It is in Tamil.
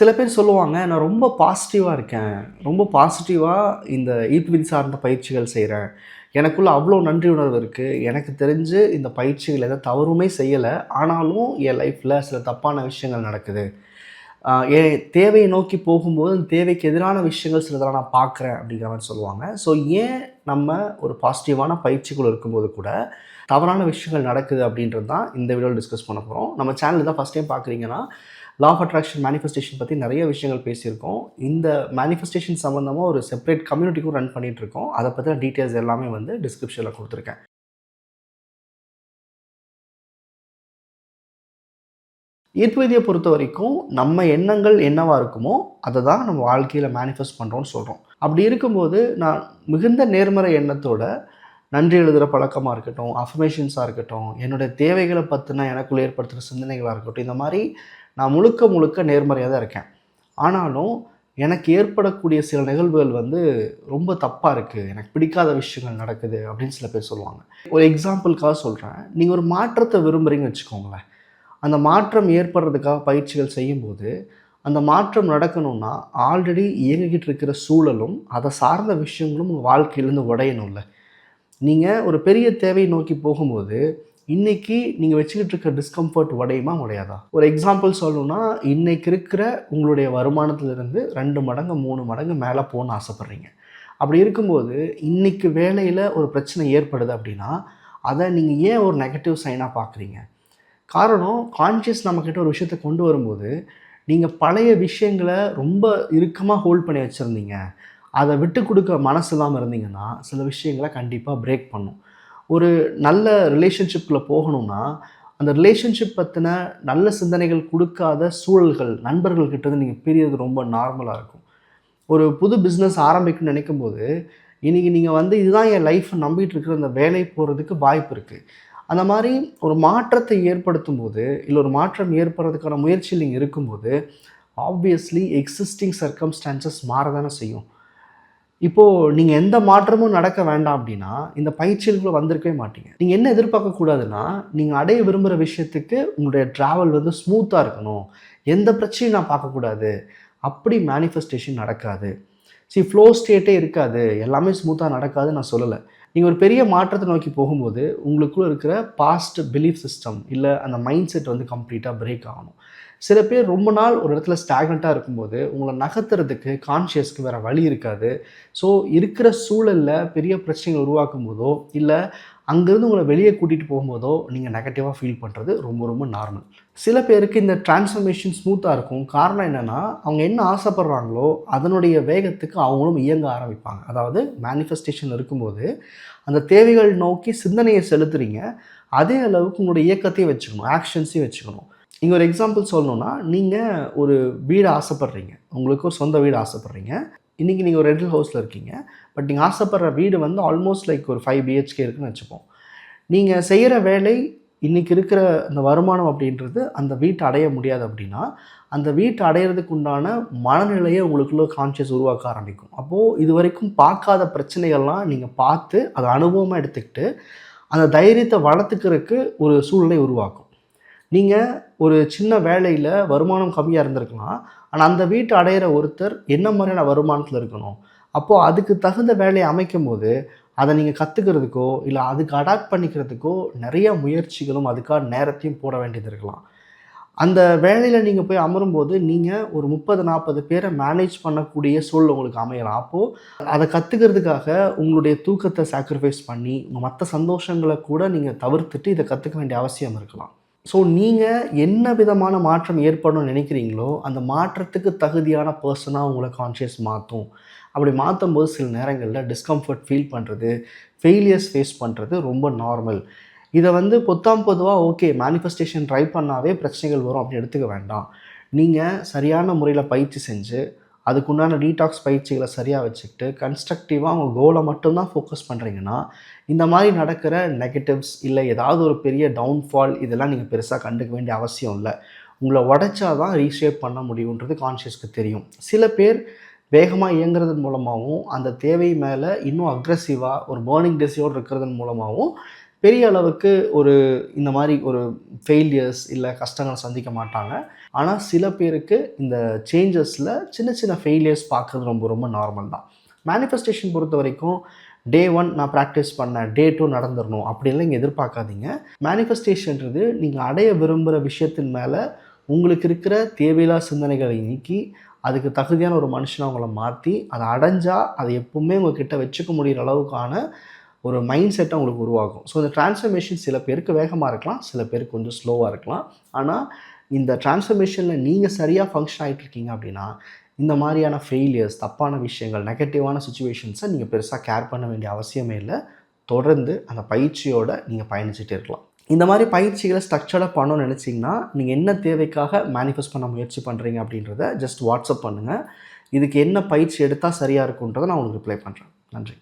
சில பேர் சொல்லுவாங்க, நான் ரொம்ப பாசிட்டிவாக இருக்கேன். ரொம்ப பாசிட்டிவாக இந்த ஈர்ப்பு சார்ந்த பயிற்சிகள் செய்கிறேன். எனக்குள்ள அவ்வளோ நன்றி உணர்வு இருக்குது. எனக்கு தெரிஞ்சு இந்த பயிற்சிகள் எந்த தவறுமே செய்யலை. ஆனாலும் என் லைஃப்பில் சில தப்பான விஷயங்கள் நடக்குது. என் தேவையை நோக்கி போகும்போது அந்த தேவைக்கு எதிரான விஷயங்கள் சிலதெல்லாம் நான் பார்க்குறேன் அப்படிங்கிற மாதிரி சொல்லுவாங்க. ஸோ ஏன் நம்ம ஒரு பாசிட்டிவான பயிற்சிக்குள் இருக்கும்போது கூட தவறான விஷயங்கள் நடக்குது அப்படின்றது தான் இந்த வீடியோவில் டிஸ்கஸ் பண்ண போகிறோம். நம்ம சேனல் தான் ஃபஸ்ட் டைம் பார்க்குறீங்கன்னா, லா ஆஃப் அட்ராக்ஷன் மேனிஃபெஸ்டேஷன் பற்றி நிறைய விஷயங்கள் பேசியிருக்கோம். இந்த மேனிஃபெஸ்டேஷன் சம்மந்தமாக ஒரு செப்பரேட் கம்யூனிட்டிக்கும் ரன் பண்ணிகிட்ருக்கோம். அதை பற்றின டீட்டெயில்ஸ் எல்லாமே வந்து டிஸ்கிரிப்ஷனில் கொடுத்துருக்கேன். ஈர்ப்பு விதியை பொறுத்த வரைக்கும் நம்ம எண்ணங்கள் என்னவாக இருக்குமோ அதை தான் நம்ம வாழ்க்கையில் மேனிஃபெஸ்ட் பண்ணுறோன்னு சொல்கிறோம். அப்படி இருக்கும்போது நான் மிகுந்த நேர்மறை எண்ணத்தோட நன்றி எழுதுகிற பழக்கமாக இருக்கட்டும், அஃபர்மேஷன்ஸாக இருக்கட்டும், என்னுடைய தேவைகளை பற்றின எனக்குள்ளே ஏற்படுத்துகிற சிந்தனைகளாக இருக்கட்டும், இந்த மாதிரி நான் முழுக்க முழுக்க நேர்மறையாக தான் இருக்கேன். ஆனாலும் எனக்கு ஏற்படக்கூடிய சில நிகழ்வுகள் வந்து ரொம்ப தப்பாக இருக்குது, எனக்கு பிடிக்காத விஷயங்கள் நடக்குது அப்படின்னு சில பேர் சொல்லுவாங்க. ஒரு எக்ஸாம்பிளுக்காக சொல்கிறேன். நீங்கள் ஒரு மாற்றத்தை விரும்புகிறீங்கன்னு வச்சுக்கோங்களேன். அந்த மாற்றம் ஏற்படுறதுக்காக பயிற்சிகள் செய்யும்போது, அந்த மாற்றம் நடக்கணும்னா ஆல்ரெடி இயங்கிக்கிட்டு இருக்கிற சூழலும் அதை சார்ந்த விஷயங்களும் உங்கள் வாழ்க்கையிலேருந்து உடையணும்ல. நீங்கள் ஒரு பெரிய தேவையை நோக்கி போகும்போது இன்றைக்கி நீங்கள் வச்சுக்கிட்டு இருக்க டிஸ்கம்ஃபர்ட் உடையுமா உடையாதா? ஒரு எக்ஸாம்பிள் சொல்லணும்னா, இன்றைக்கி இருக்கிற உங்களுடைய வருமானத்திலிருந்து 2 மடங்கு 3 மடங்கு மேலே போகணுன்னு ஆசைப்பட்றீங்க. அப்படி இருக்கும்போது இன்றைக்கி வேலையில் ஒரு பிரச்சனை ஏற்படுது அப்படின்னா, அதை நீங்கள் ஏன் ஒரு நெகட்டிவ் சைனாக பார்க்குறீங்க? காரணம், கான்ஷியஸ் நம்மக்கிட்ட ஒரு விஷயத்தை கொண்டு வரும்போது, நீங்கள் பழைய விஷயங்களை ரொம்ப இறுக்கமாக ஹோல்ட் பண்ணி வச்சுருந்தீங்க, அதை விட்டு கொடுக்க மனசு இல்லாமல் இருந்தீங்கன்னா சில விஷயங்களை கண்டிப்பாக பிரேக் பண்ணும். ஒரு நல்ல ரிலேஷன்ஷிப்பில் போகணும்னா, அந்த ரிலேஷன்ஷிப் பற்றின நல்ல சிந்தனைகள் கொடுக்காத சூழல்கள், நண்பர்கள்கிட்டேருந்து நீங்கள் பிரியறது ரொம்ப நார்மலாக இருக்கும். ஒரு புது பிஸ்னஸ் ஆரம்பிக்கணும்னு நினைக்கும்போது, இன்றைக்கி நீங்கள் வந்து இதுதான் என் லைஃப்பை நம்பிட்டு இருக்கிற அந்த வேலை போகிறதுக்கு வாய்ப்பு இருக்குது. அந்த மாதிரி ஒரு மாற்றத்தை ஏற்படுத்தும் போது, இல்லை ஒரு மாற்றம் ஏற்படுறதுக்கான முயற்சியில் நீங்கள் இருக்கும்போது, ஆப்வியஸ்லி எக்ஸிஸ்டிங் சர்க்கம்ஸ்டான்சஸ் மாறதானே செய்யும். இப்போது நீங்கள் எந்த மாற்றமும் நடக்க வேண்டாம் அப்படின்னா, இந்த பயிற்சிகளுக்குள்ள வந்திருக்கவே மாட்டீங்க. நீங்கள் என்ன எதிர்பார்க்கக்கூடாதுன்னா, நீங்கள் அடைய விரும்புகிற விஷயத்துக்கு உங்களுடைய ட்ராவல் வந்து ஸ்மூத்தாக இருக்கணும், எந்த பிரச்சனையும் நான் பார்க்கக்கூடாது, அப்படி மேனிஃபெஸ்டேஷன் நடக்காது. ஃப்ளோ ஸ்டேட்டே இருக்காது, எல்லாமே ஸ்மூத்தாக நடக்காதுன்னு நான் சொல்லலை. நீங்கள் ஒரு பெரிய மாற்றத்தை நோக்கி போகும்போது உங்களுக்குள்ளே இருக்கிற பாஸ்ட் பிலீஃப் சிஸ்டம் இல்லை அந்த மைண்ட் செட் வந்து கம்ப்ளீட்டாக பிரேக் ஆகணும். சில பேர் ரொம்ப நாள் ஒரு இடத்துல ஸ்டாக்னண்ட்டாக இருக்கும்போது உங்களை நகர்த்துறதுக்கு கான்ஷியஸ்க்கு வேறு வழி இருக்காது. ஸோ இருக்கிற சூழலில் பெரிய பிரச்சனைகள் உருவாக்கும் போதோ இல்லை அங்கேருந்து உங்களை வெளியே கூட்டிகிட்டு போகும்போதோ நீங்கள் நெகட்டிவாக ஃபீல் பண்ணுறது ரொம்ப ரொம்ப நார்மல். சில பேருக்கு இந்த டிரான்ஸ்ஃபர்மேஷன் ஸ்மூத்தாக இருக்கும். காரணம் என்னென்னா, அவங்க என்ன ஆசைப்படுறாங்களோ அதனுடைய வேகத்துக்கு அவங்களும் இயங்க ஆரம்பிப்பாங்க. அதாவது மேனிஃபெஸ்டேஷன் இருக்கும்போது அந்த தேவைகள் நோக்கி சிந்தனையை செலுத்துறீங்க, அதே அளவுக்கு உங்களுடைய இயக்கத்தையும் வச்சுக்கணும், ஆக்ஷன்ஸையும் வச்சுக்கணும். இங்கே ஒரு எக்ஸாம்பிள் சொல்லணுன்னா, நீங்கள் ஒரு வீடு ஆசைப்படுறீங்க, உங்களுக்கு ஒரு சொந்த வீடு ஆசைப்படுறீங்க. இன்றைக்கி நீங்கள் ஒரு ரெண்டல் ஹவுஸில் இருக்கீங்க. பட் நீங்கள் ஆசைப்படுற வீடு வந்து ஆல்மோஸ்ட் லைக் ஒரு 5 BHK இருக்குதுன்னு வச்சுப்போம். நீங்கள் செய்கிற வேலை இன்றைக்கி இருக்கிற அந்த வருமானம் அப்படின்றது அந்த வீட்டை அடைய முடியாது அப்படின்னா, அந்த வீட்டை அடையிறதுக்கு உண்டான மனநிலையை உங்களுக்குள்ள கான்ஷியஸ் உருவாக்க ஆரம்பிக்கும். அப்போது இது வரைக்கும் பார்க்காத பிரச்சனைகள்லாம் நீங்கள் பார்த்து அதை அனுபவமாக எடுத்துக்கிட்டு அந்த தைரியத்தை வளர்த்துக்கிறதுக்கு ஒரு சூழ்நிலை உருவாக்கும். நீங்கள் ஒரு சின்ன வேலையில் வருமானம் கம்மியாக இருந்திருக்கலாம், ஆனால் அந்த வீட்டை அடையிற ஒருத்தர் என்ன மாதிரியான வருமானத்தில் இருக்கணும், அப்போது அதுக்கு தகுந்த வேலையை அமைக்கும் போது அதை நீங்கள் கற்றுக்கிறதுக்கோ இல்லை அதுக்கு அடாப்ட் பண்ணிக்கிறதுக்கோ நிறைய முயற்சிகளும் அதுக்கான நேரத்தையும் போட வேண்டியது இருக்கலாம். அந்த வேலையில் நீங்கள் போய் அமரும்போது நீங்கள் ஒரு 30-40 பேரை மேனேஜ் பண்ணக்கூடிய சூழல் உங்களுக்கு அமையலாம். அப்போது அதை கற்றுக்கிறதுக்காக உங்களுடைய தூக்கத்தை சாக்ரிஃபைஸ் பண்ணி உங்கள் மற்ற சந்தோஷங்களை கூட நீங்கள் தவிர்த்துட்டு இதை கற்றுக்க வேண்டிய அவசியம் இருக்கலாம். ஸோ நீங்கள் என்ன விதமான மாற்றம் ஏற்படணும்னு நினைக்கிறீங்களோ அந்த மாற்றத்துக்கு தகுதியான பர்சனாக உங்களை கான்ஷியஸ் மாற்றும். அப்படி மாற்றும் போது சில நேரங்களில் டிஸ்கம்ஃபர்ட் ஃபீல் பண்ணுறது, ஃபெயிலியர்ஸ் ஃபேஸ் பண்ணுறது ரொம்ப நார்மல். இதை வந்து பொதுவாக ஓகே மேனிஃபெஸ்டேஷன் ட்ரை பண்ணாவே பிரச்சனைகள் வரும் அப்படின்னு எடுத்துக்க வேண்டாம். நீங்கள் சரியான முறையில் பயிற்சி செஞ்சு அதுக்குண்டான டீடாக்ஸ் பயிற்சிகளை சரியாக வச்சுக்கிட்டு கன்ஸ்ட்ரக்டிவாக உங்கள் கோலை மட்டும்தான் ஃபோக்கஸ் பண்ணுறீங்கன்னா, இந்த மாதிரி நடக்கிற நெகட்டிவ்ஸ் இல்லை ஏதாவது ஒரு பெரிய டவுன்ஃபால் இதெல்லாம் நீங்கள் பெருசாக கண்டுக்க வேண்டிய அவசியம் இல்லை. உங்களை உடைச்சா தான் ரீஷேப் பண்ண முடியுன்றது கான்ஷியஸ்க்கு தெரியும். சில பேர் வேகமாக இயங்குறதன் மூலமாகவும் அந்த தேவை மேலே இன்னும் அக்ரெசிவாக ஒரு பேர்னிங் டெசியோடு இருக்கிறதன் மூலமாகவும் பெரிய அளவுக்கு இந்த மாதிரி ஒரு ஃபெயிலியர்ஸ் இல்லை கஷ்டங்களை சந்திக்க மாட்டாங்க. ஆனால் சில பேருக்கு இந்த சேஞ்சஸில் சின்ன சின்ன ஃபெயிலியர்ஸ் பார்க்குறது ரொம்ப ரொம்ப நார்மல் தான். மேனிஃபெஸ்டேஷன் பொறுத்த வரைக்கும் டே 1 நான் ப்ராக்டிஸ் பண்ணேன், டே 2 நடந்துடணும் அப்படின்லாம் இங்கே எதிர்பார்க்காதீங்க. மேனிஃபெஸ்டேஷன்றது நீங்கள் அடைய விரும்புகிற விஷயத்தின் மேலே உங்களுக்கு இருக்கிற தேவையில்லா சிந்தனைகளை நீக்கி அதுக்கு தகுதியான ஒரு மனுஷனை அவங்கள மாற்றி அதை அடைஞ்சால் அதை எப்பவுமே உங்கள்கிட்ட வச்சுக்க முடிகிற அளவுக்கான ஒரு மைண்ட் செட்டை உங்களுக்கு உருவாகும். ஸோ இந்த டிரான்ஸ்ஃபர்மேஷன் சில பேருக்கு வேகமாக இருக்கலாம், சில பேருக்கு கொஞ்சம் ஸ்லோவாக இருக்கலாம். ஆனால் இந்த டிரான்ஸ்ஃபர்மேஷனில் நீங்கள் சரியாக ஃபங்க்ஷன் ஆகிட்டு இருக்கீங்க அப்படின்னா இந்த மாதிரியான ஃபெயிலியர்ஸ், தப்பான விஷயங்கள், நெகட்டிவான சிச்சுவேஷன்ஸை நீங்கள் பெருசாக கேர் பண்ண வேண்டிய அவசியமே இல்லை. தொடர்ந்து அந்த பயிற்சியோடு நீங்கள் பயணிச்சுட்டே இருக்கலாம். இந்த மாதிரி பயிற்சிகளை ஸ்ட்ரக்சர்டாக பண்ணணும்னு நினச்சிங்கன்னா நீங்கள் என்ன தேவைக்காக மேனிஃபெஸ்ட் பண்ண முயற்சி பண்ணுறீங்க அப்படின்றத ஜஸ்ட் வாட்ஸ்அப் பண்ணுங்கள். இதுக்கு என்ன பயிற்சி எடுத்தால் சரியாக இருக்குன்றதை நான் உங்களுக்கு ரிப்ளை பண்ணுறேன். நன்றி.